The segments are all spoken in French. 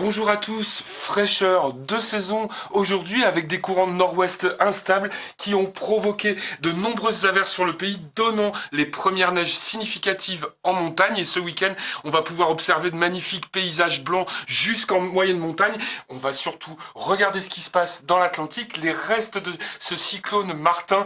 Bonjour à tous, fraîcheur de saison aujourd'hui avec des courants de nord-ouest instables qui ont provoqué de nombreuses averses sur le pays, donnant les premières neiges significatives en montagne. Et ce week-end, on va pouvoir observer de magnifiques paysages blancs jusqu'en moyenne montagne. On va surtout regarder ce qui se passe dans l'Atlantique. Les restes de ce cyclone Martin,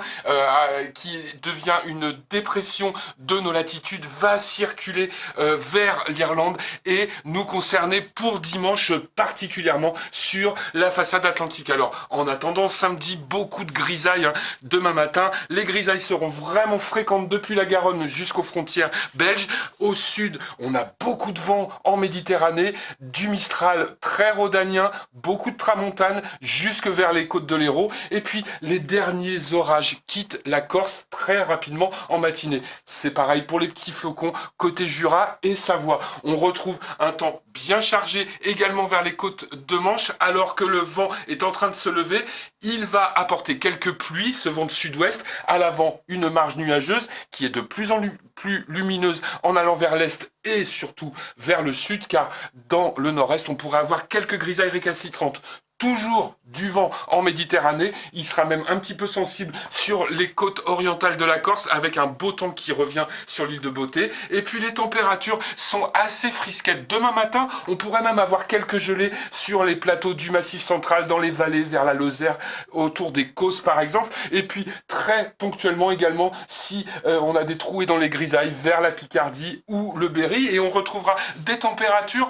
qui devient une dépression de nos latitudes, va circuler vers l'Irlande et nous concerner pour dimanche particulièrement sur la façade atlantique. Alors, en attendant, samedi, beaucoup de grisailles. Demain matin, les grisailles seront vraiment fréquentes depuis la Garonne jusqu'aux frontières belges. Au sud, on a beaucoup de vent en Méditerranée, du Mistral très rhodanien, beaucoup de tramontane jusque vers les côtes de l'Hérault. Et puis, les derniers orages quittent la Corse très rapidement en matinée. C'est pareil pour les petits flocons côté Jura et Savoie. On retrouve un temps bien chargé également vers les côtes de Manche, alors que le vent est en train de se lever. Il va apporter quelques pluies, ce vent de sud-ouest, à l'avant une marge nuageuse qui est de plus en plus lumineuse en allant vers l'est et surtout vers le sud, car dans le nord-est, on pourrait avoir quelques grisailles récalcitrantes. Toujours du vent en Méditerranée, il sera même un petit peu sensible sur les côtes orientales de la Corse avec un beau temps qui revient sur l'île de Beauté. Et puis les températures sont assez frisquettes. Demain matin, on pourrait même avoir quelques gelées sur les plateaux du Massif central, dans les vallées vers la Lozère, autour des Causses par exemple. Et puis très ponctuellement également si on a des trouées dans les grisailles vers la Picardie ou le Berry. Et on retrouvera des températures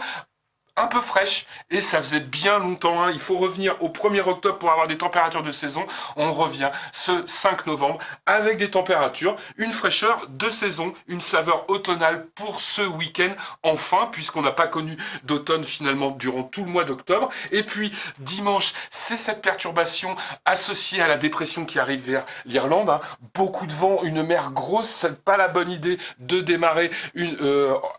un peu fraîche, et ça faisait bien longtemps, il faut revenir au 1er octobre pour avoir des températures de saison. On revient ce 5 novembre avec des températures, une fraîcheur de saison, une saveur automnale pour ce week-end, enfin, puisqu'on n'a pas connu d'automne finalement durant tout le mois d'octobre. Et puis dimanche, c'est cette perturbation associée à la dépression qui arrive vers l'Irlande, beaucoup de vent, une mer grosse, c'est pas la bonne idée de démarrer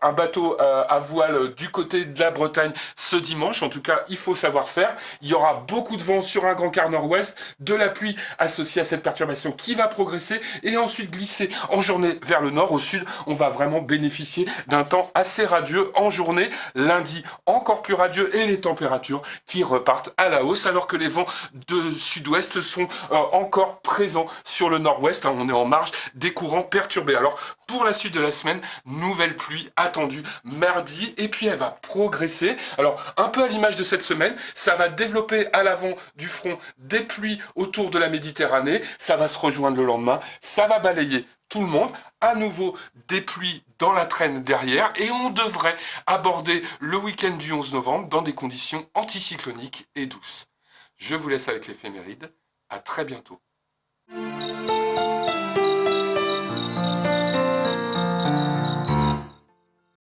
un bateau à voile du côté de la Bretagne ce dimanche. En tout cas, il faut savoir faire. Il y aura beaucoup de vent sur un grand quart nord-ouest, de la pluie associée à cette perturbation qui va progresser et ensuite glisser en journée vers le nord. Au sud, on va vraiment bénéficier d'un temps assez radieux en journée. Lundi, encore plus radieux, et les températures qui repartent à la hausse alors que les vents de sud-ouest sont encore présents sur le nord-ouest. On est en marge des courants perturbés. Alors, pour la suite de la semaine, nouvelle pluie attendue mardi, et puis elle va progresser. Alors, un peu à l'image de cette semaine, ça va développer à l'avant du front des pluies autour de la Méditerranée, ça va se rejoindre le lendemain, ça va balayer tout le monde, à nouveau des pluies dans la traîne derrière, et on devrait aborder le week-end du 11 novembre dans des conditions anticycloniques et douces. Je vous laisse avec l'éphéméride, à très bientôt.